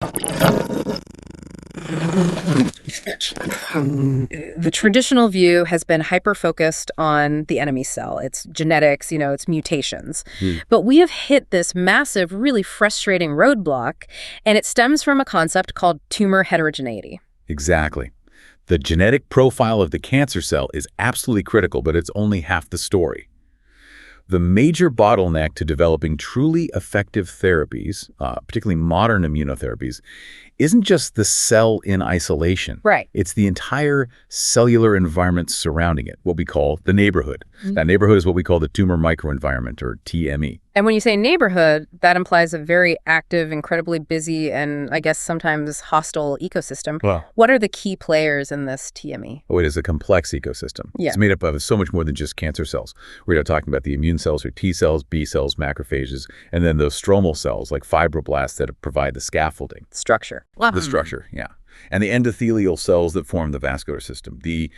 The traditional view has been hyper-focused on the enemy cell, its genetics, its mutations. But we have hit this massive, really frustrating roadblock, and it stems from a concept called tumor heterogeneity. Exactly. The genetic profile of the cancer cell is absolutely critical, but it's only half the story. The major bottleneck to developing truly effective therapies, particularly modern immunotherapies, isn't just the cell in isolation. Right. It's the entire cellular environment surrounding it, what we call the neighborhood. That neighborhood is what we call the tumor microenvironment, or TME. And when you say neighborhood, that implies a very active, incredibly busy, and I guess sometimes hostile ecosystem. Wow. What are the key players in this TME? Oh, it is a complex ecosystem. Yeah. It's made up of so much more than just cancer cells. We're talking about the immune cells, or T cells, B cells, macrophages, and then those stromal cells like fibroblasts that provide the scaffolding. Structure. The structure, yeah. And the endothelial cells that form the vascular system. The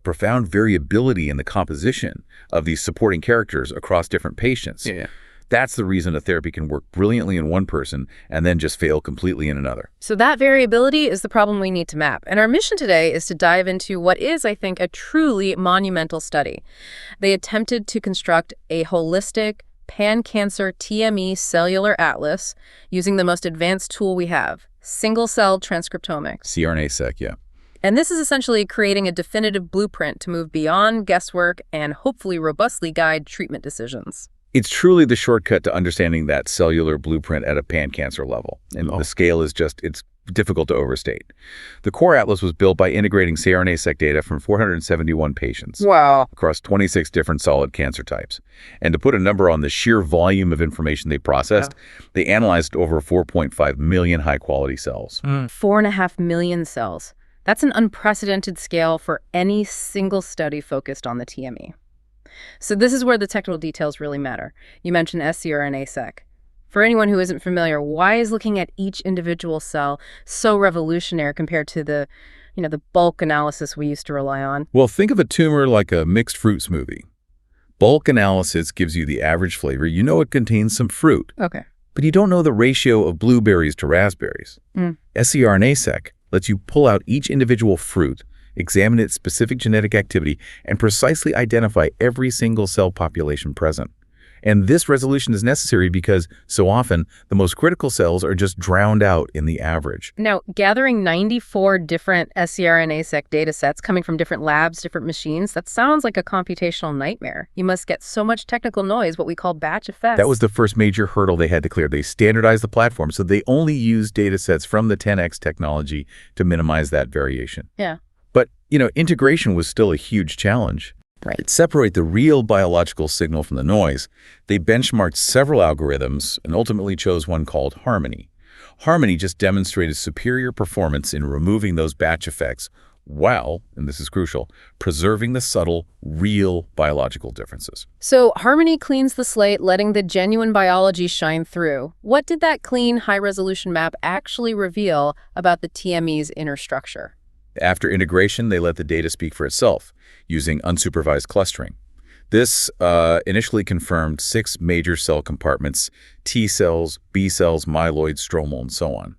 profound variability in the composition of these supporting characters across different patients. Yeah. That's the reason a therapy can work brilliantly in one person and then just fail completely in another. So that variability is the problem we need to map. And our mission today is to dive into what is, I think, a truly monumental study. They attempted to construct a holistic pan-cancer TME cellular atlas using the most advanced tool we have, single-cell transcriptomics. cRNA-seq, yeah. And this is essentially creating a definitive blueprint to move beyond guesswork and hopefully robustly guide treatment decisions. It's truly the shortcut to understanding that cellular blueprint at a pan-cancer level. And the scale is it's difficult to overstate. The core atlas was built by integrating cRNA-seq data from 471 patients. Wow. Across 26 different solid cancer types. And to put a number on the sheer volume of information they processed, they analyzed over 4.5 million high-quality cells. 4.5 million cells. That's an unprecedented scale for any single study focused on the TME. So this is where the technical details really matter. You mentioned scRNA-seq. For anyone who isn't familiar, why is looking at each individual cell so revolutionary compared to the bulk analysis we used to rely on? Well, think of a tumor like a mixed fruit smoothie. Bulk analysis gives you the average flavor. You know it contains some fruit. Okay. But you don't know the ratio of blueberries to raspberries. scRNA-seq lets you pull out each individual fruit, examine its specific genetic activity, and precisely identify every single cell population present. And this resolution is necessary because, so often, the most critical cells are just drowned out in the average. Now, gathering 94 different scRNA-seq data sets coming from different labs, different machines, that sounds like a computational nightmare. You must get so much technical noise, what we call batch effects. That was the first major hurdle they had to clear. They standardized the platform, so they only used data sets from the 10x technology to minimize that variation. Yeah. But, integration was still a huge challenge. Right. To separate the real biological signal from the noise, they benchmarked several algorithms and ultimately chose one called Harmony. Harmony just demonstrated superior performance in removing those batch effects while, and this is crucial, preserving the subtle, real biological differences. So Harmony cleans the slate, letting the genuine biology shine through. What did that clean, high-resolution map actually reveal about the TME's inner structure? After integration, they let the data speak for itself, using unsupervised clustering. This initially confirmed 6 major cell compartments: T cells, B cells, myeloid, stromal, and so on.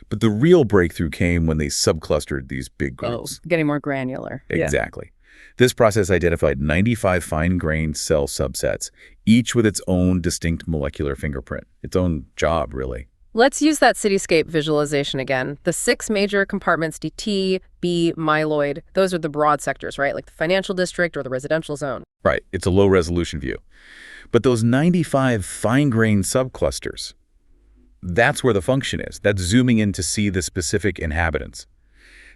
But the real breakthrough came when they subclustered these big groups. Getting more granular. Exactly. This process identified 95 fine-grained cell subsets, each with its own distinct molecular fingerprint, its own job, really. Let's use that cityscape visualization again. The 6 major compartments, T, B, myeloid, those are the broad sectors, right? Like the financial district or the residential zone. Right. It's a low-resolution view. But those 95 fine-grained subclusters, that's where the function is. That's zooming in to see the specific inhabitants.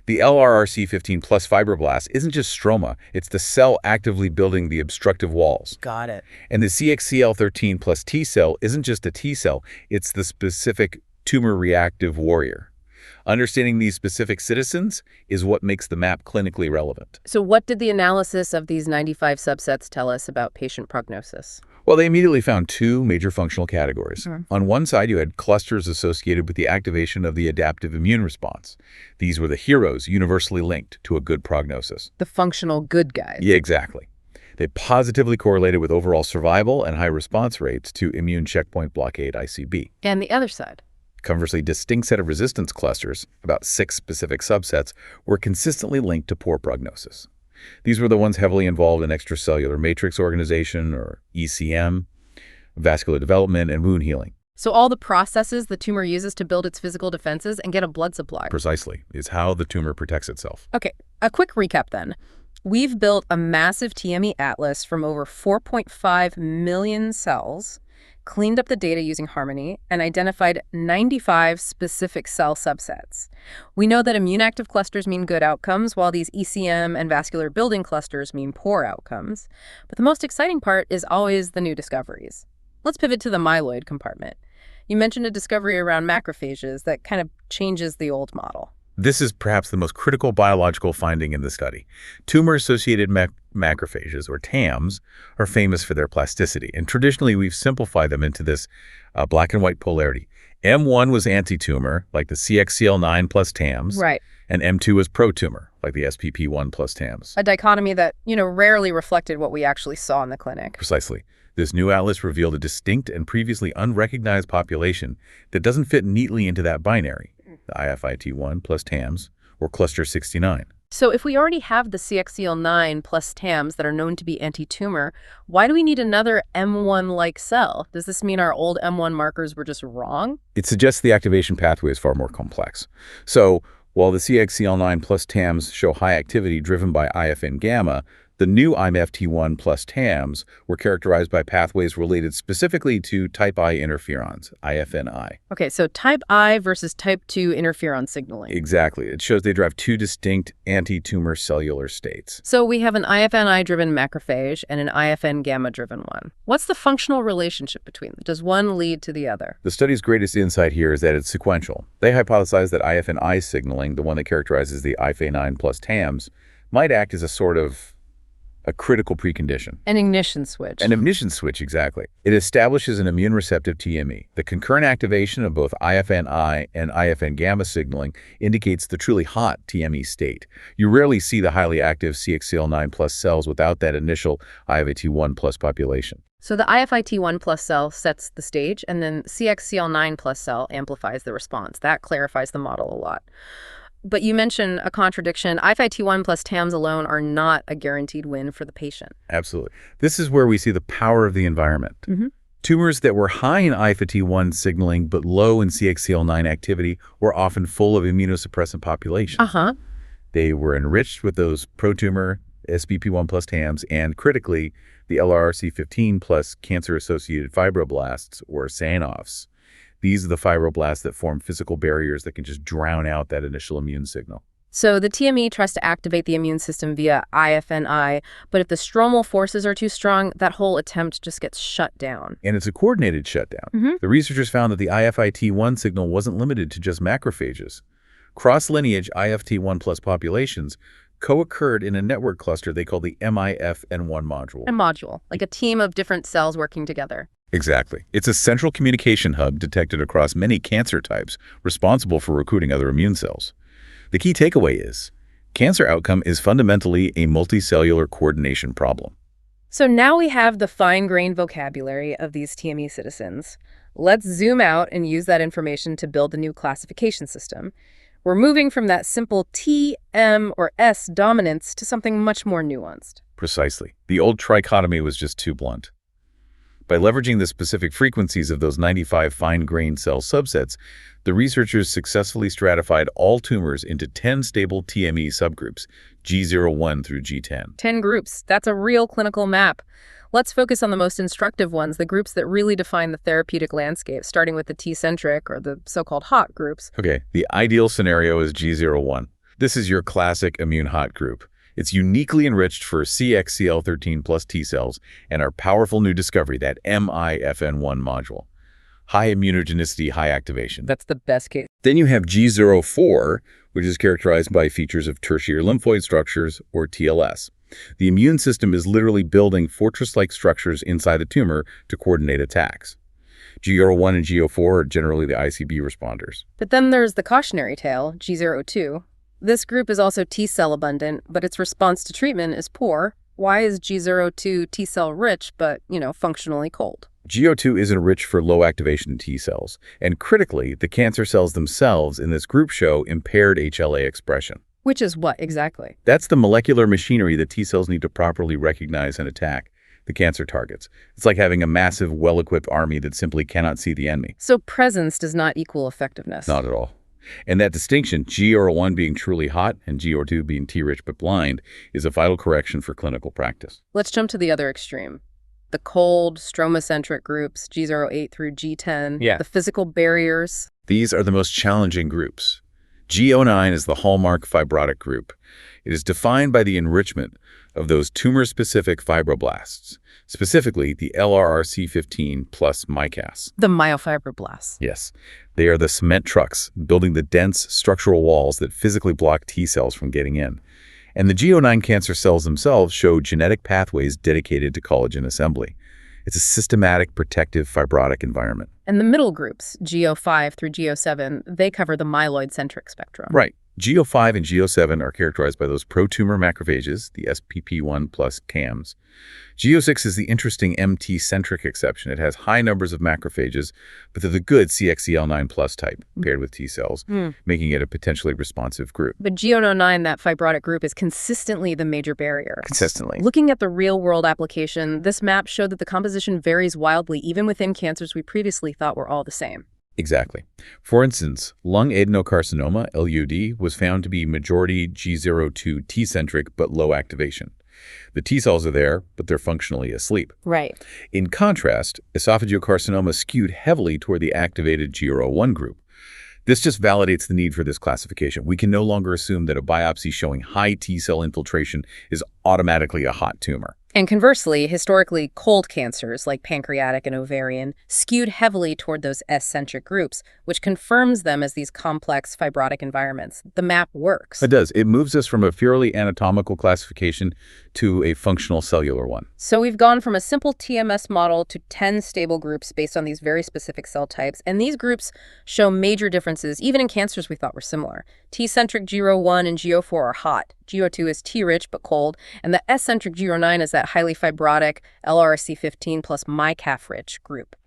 The LRRC15 plus fibroblast isn't just stroma, it's the cell actively building the obstructive walls. Got it. And the CXCL13 plus T cell isn't just a T cell, it's the specific tumor-reactive warrior. Understanding these specific citizens is what makes the map clinically relevant. So what did the analysis of these 95 subsets tell us about patient prognosis? Well, they immediately found 2 major functional categories. On one side, you had clusters associated with the activation of the adaptive immune response. These were the heroes universally linked to a good prognosis. The functional good guys. Yeah, exactly. They positively correlated with overall survival and high response rates to immune checkpoint blockade, ICB. And the other side? Conversely, distinct set of resistance clusters, about 6 specific subsets, were consistently linked to poor prognosis. These were the ones heavily involved in extracellular matrix organization, or ECM, vascular development, and wound healing. So all the processes the tumor uses to build its physical defenses and get a blood supply. Precisely, is how the tumor protects itself. Okay, a quick recap then. We've built a massive TME atlas from over 4.5 million cells, cleaned up the data using Harmony, and identified 95 specific cell subsets. We know that immune-active clusters mean good outcomes, while these ECM and vascular building clusters mean poor outcomes. But the most exciting part is always the new discoveries. Let's pivot to the myeloid compartment. You mentioned a discovery around macrophages that kind of changes the old model. This is perhaps the most critical biological finding in the study. Tumor-associated macrophages, or TAMs, are famous for their plasticity, and traditionally we've simplified them into this black and white polarity. M1 was anti-tumor, like the CXCL9 plus TAMs, Right. and M2 was pro-tumor, like the SPP1 plus TAMs. A dichotomy that, rarely reflected what we actually saw in the clinic. Precisely. This new atlas revealed a distinct and previously unrecognized population that doesn't fit neatly into that binary, the IFIT1 plus TAMs, or cluster 69. So if we already have the CXCL9 plus TAMs that are known to be anti-tumor, why do we need another M1-like cell? Does this mean our old M1 markers were just wrong? It suggests the activation pathway is far more complex. So while the CXCL9 plus TAMs show high activity driven by IFN gamma, the new IMFT1 plus TAMs were characterized by pathways related specifically to type I interferons, IFNI. Okay, so type I versus type 2 interferon signaling. Exactly. It shows they drive two distinct anti-tumor cellular states. So we have an IFNI-driven macrophage and an IFN gamma-driven one. What's the functional relationship between them? Does one lead to the other? The study's greatest insight here is that it's sequential. They hypothesized that IFNI signaling, the one that characterizes the IFA9 plus TAMs, might act as a critical precondition. An ignition switch. An ignition switch, exactly. It establishes an immune-receptive TME. The concurrent activation of both IFNI and IFN gamma signaling indicates the truly hot TME state. You rarely see the highly active CXCL9 plus cells without that initial IFIT1 plus population. So the IFIT1 plus cell sets the stage, and then CXCL9 plus cell amplifies the response. That clarifies the model a lot. But you mentioned a contradiction. IFIT1 plus TAMs alone are not a guaranteed win for the patient. Absolutely. This is where we see the power of the environment. Tumors that were high in IFIT1 signaling but low in CXCL9 activity were often full of immunosuppressant populations. They were enriched with those pro-tumor SPP1 plus TAMs and, critically, the LRRC15 plus cancer-associated fibroblasts, or SANOFs. These are the fibroblasts that form physical barriers that can just drown out that initial immune signal. So the TME tries to activate the immune system via IFNI, but if the stromal forces are too strong, that whole attempt just gets shut down. And it's a coordinated shutdown. The researchers found that the IFIT1 signal wasn't limited to just macrophages. Cross-lineage IFT1 plus populations co-occurred in a network cluster they call the MIFN1 module. A module, like a team of different cells working together. Exactly. It's a central communication hub detected across many cancer types, responsible for recruiting other immune cells. The key takeaway is, cancer outcome is fundamentally a multicellular coordination problem. So now we have the fine-grained vocabulary of these TME citizens. Let's zoom out and use that information to build a new classification system. We're moving from that simple T, M, or S dominance to something much more nuanced. Precisely. The old trichotomy was just too blunt. By leveraging the specific frequencies of those 95 fine-grained cell subsets, the researchers successfully stratified all tumors into 10 stable TME subgroups, G01 through G10. 10 groups. That's a real clinical map. Let's focus on the most instructive ones, the groups that really define the therapeutic landscape, starting with the T-centric, or the so-called hot groups. Okay, the ideal scenario is G01. This is your classic immune hot group. It's uniquely enriched for CXCL13 plus T cells and our powerful new discovery, that MIFN1 module. High immunogenicity, high activation. That's the best case. Then you have G04, which is characterized by features of tertiary lymphoid structures, or TLS. The immune system is literally building fortress-like structures inside the tumor to coordinate attacks. G01 and G04 are generally the ICB responders. But then there's the cautionary tale, G02. This group is also T-cell abundant, but its response to treatment is poor. Why is G02 T-cell rich, but, functionally cold? GO2 is enriched for low activation T cells, and critically, the cancer cells themselves in this group show impaired HLA expression. Which is what exactly? That's the molecular machinery that T cells need to properly recognize and attack the cancer targets. It's like having a massive, well-equipped army that simply cannot see the enemy. So presence does not equal effectiveness. Not at all. And that distinction, GR1 being truly hot and GR2 being T-rich but blind, is a vital correction for clinical practice. Let's jump to the other extreme. The cold, stromocentric groups, G08 through G10, the physical barriers. These are the most challenging groups. G09 is the hallmark fibrotic group. It is defined by the enrichment of those tumor-specific fibroblasts, specifically the LRRC15 plus MyCAS. The myofibroblasts. Yes, they are the cement trucks building the dense structural walls that physically block T cells from getting in. And the G09 cancer cells themselves show genetic pathways dedicated to collagen assembly. It's a systematic, protective, fibrotic environment. And the middle groups, G05 through G07, they cover the myeloid-centric spectrum. Right. G05 and G07 are characterized by those pro-tumor macrophages, the SPP1 plus CAMs. G06 is the interesting MT-centric exception. It has high numbers of macrophages, but they're the good CXCL9 plus type paired with T cells, making it a potentially responsive group. But G09, that fibrotic group, is consistently the major barrier. Consistently. Looking at the real-world application, this map showed that the composition varies wildly even within cancers we previously thought were all the same. Exactly. For instance, lung adenocarcinoma, LUD, was found to be majority G02 T-centric but low activation. The T cells are there, but they're functionally asleep. Right. In contrast, esophageal skewed heavily toward the activated G01 group. This just validates the need for this classification. We can no longer assume that a biopsy showing high T cell infiltration is automatically a hot tumor. And conversely, historically cold cancers like pancreatic and ovarian skewed heavily toward those S-centric groups, which confirms them as these complex fibrotic environments. The map works. It does. It moves us from a purely anatomical classification to a functional cellular one. So we've gone from a simple TMS model to 10 stable groups based on these very specific cell types, and these groups show major differences, even in cancers we thought were similar. T-centric G01 and G04 are hot. G02 is T-rich but cold, and the S-centric G09 is that highly fibrotic LRRC15 plus MyCAF-rich group.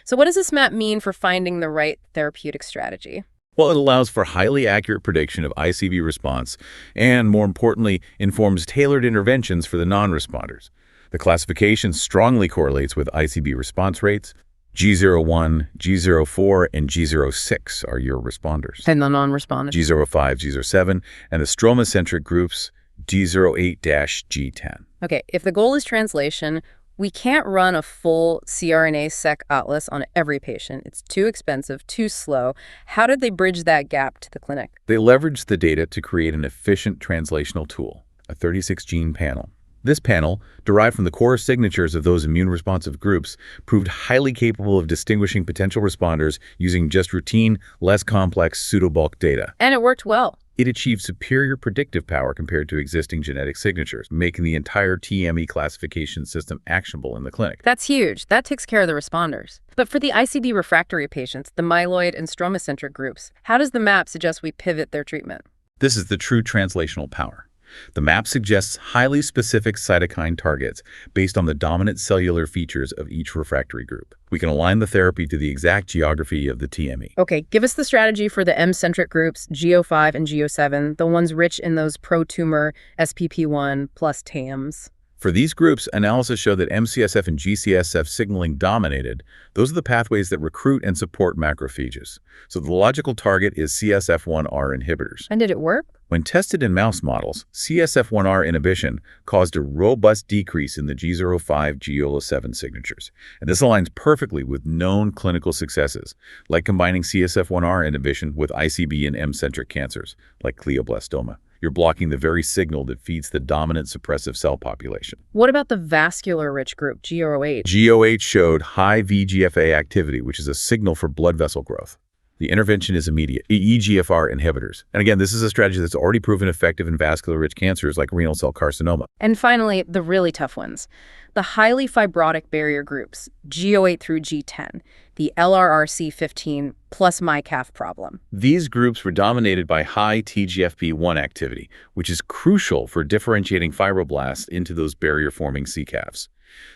So what does this map mean for finding the right therapeutic strategy? Well, it allows for highly accurate prediction of ICV response and, more importantly, informs tailored interventions for the non-responders. The classification strongly correlates with ICV response rates. G01, G04, and G06 are your responders. And the non-responders? G05, G07, and the stromocentric groups G08-G10. Okay, if the goal is translation, we can't run a full cRNA-seq atlas on every patient. It's too expensive, too slow. How did they bridge that gap to the clinic? They leveraged the data to create an efficient translational tool, a 36-gene panel. This panel, derived from the core signatures of those immune-responsive groups, proved highly capable of distinguishing potential responders using just routine, less complex pseudobulk data. And it worked well. It achieved superior predictive power compared to existing genetic signatures, making the entire TME classification system actionable in the clinic. That's huge. That takes care of the responders. But for the ICD refractory patients, the myeloid and stromocentric groups, how does the map suggest we pivot their treatment? This is the true translational power. The map suggests highly specific cytokine targets based on the dominant cellular features of each refractory group. We can align the therapy to the exact geography of the TME. Okay, give us the strategy for the M-centric groups, G05 and G07, the ones rich in those pro-tumor SPP1 plus TAMs. For these groups, analysis showed that MCSF and GCSF signaling dominated. Those are the pathways that recruit and support macrophages. So the logical target is CSF1R inhibitors. And did it work? When tested in mouse models, CSF1R inhibition caused a robust decrease in the G05, G07 signatures. And this aligns perfectly with known clinical successes, like combining CSF1R inhibition with ICB and M-centric cancers, like glioblastoma. You're blocking the very signal that feeds the dominant suppressive cell population. What about the vascular-rich group, G08? G08 showed high VEGF-A activity, which is a signal for blood vessel growth. The intervention is immediate, EGFR inhibitors. And again, this is a strategy that's already proven effective in vascular-rich cancers like renal cell carcinoma. And finally, the really tough ones. The highly fibrotic barrier groups, G08 through G10, the LRRC15 plus MyCAF problem. These groups were dominated by high TGFP1 activity, which is crucial for differentiating fibroblasts into those barrier-forming CCAFs.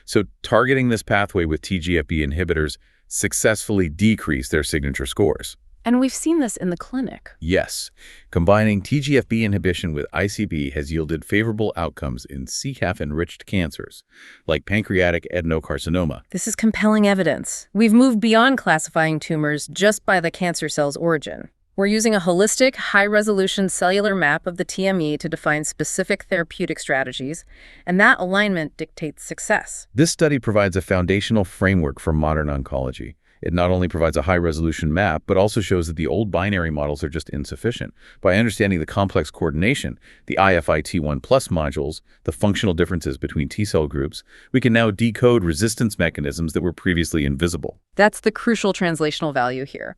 So targeting this pathway with TGF-B inhibitors successfully decreased their signature scores. And we've seen this in the clinic. Yes, combining TGF-B inhibition with ICB has yielded favorable outcomes in CCAF-enriched cancers, like pancreatic adenocarcinoma. This is compelling evidence. We've moved beyond classifying tumors just by the cancer cell's origin. We're using a holistic, high-resolution cellular map of the TME to define specific therapeutic strategies, and that alignment dictates success. This study provides a foundational framework for modern oncology. It not only provides a high-resolution map, but also shows that the old binary models are just insufficient. By understanding the complex coordination, the IFI-T1+ modules, the functional differences between T-cell groups, we can now decode resistance mechanisms that were previously invisible. That's the crucial translational value here.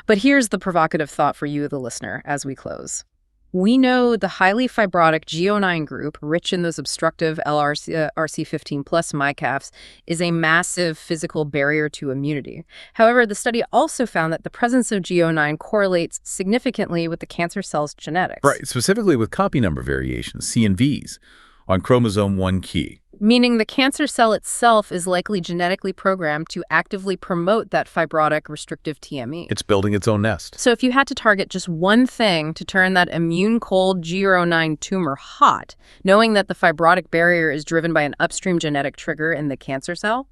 But here's the provocative thought for you, the listener, as we close. We know the highly fibrotic G09 group, rich in those obstructive RC15+ MyCAFs, is a massive physical barrier to immunity. However, the study also found that the presence of G09 correlates significantly with the cancer cell's genetics. Right, specifically with copy number variations, C and Vs, on chromosome 1 key. Meaning the cancer cell itself is likely genetically programmed to actively promote that fibrotic restrictive TME. It's building its own nest. So if you had to target just one thing to turn that immune-cold G09 tumor hot, knowing that the fibrotic barrier is driven by an upstream genetic trigger in the cancer cell,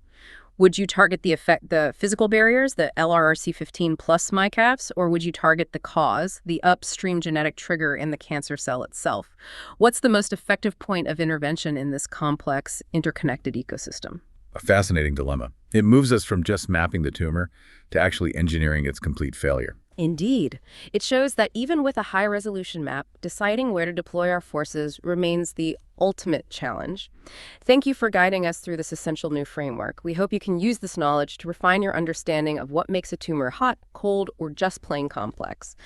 would you target the physical barriers, the LRRC15+ MyCAFs, or would you target the cause, the upstream genetic trigger in the cancer cell itself? What's the most effective point of intervention in this complex, interconnected ecosystem? A fascinating dilemma. It moves us from just mapping the tumor to actually engineering its complete failure. Indeed. It shows that even with a high-resolution map, deciding where to deploy our forces remains the ultimate challenge. Thank you for guiding us through this essential new framework. We hope you can use this knowledge to refine your understanding of what makes a tumor hot, cold, or just plain complex.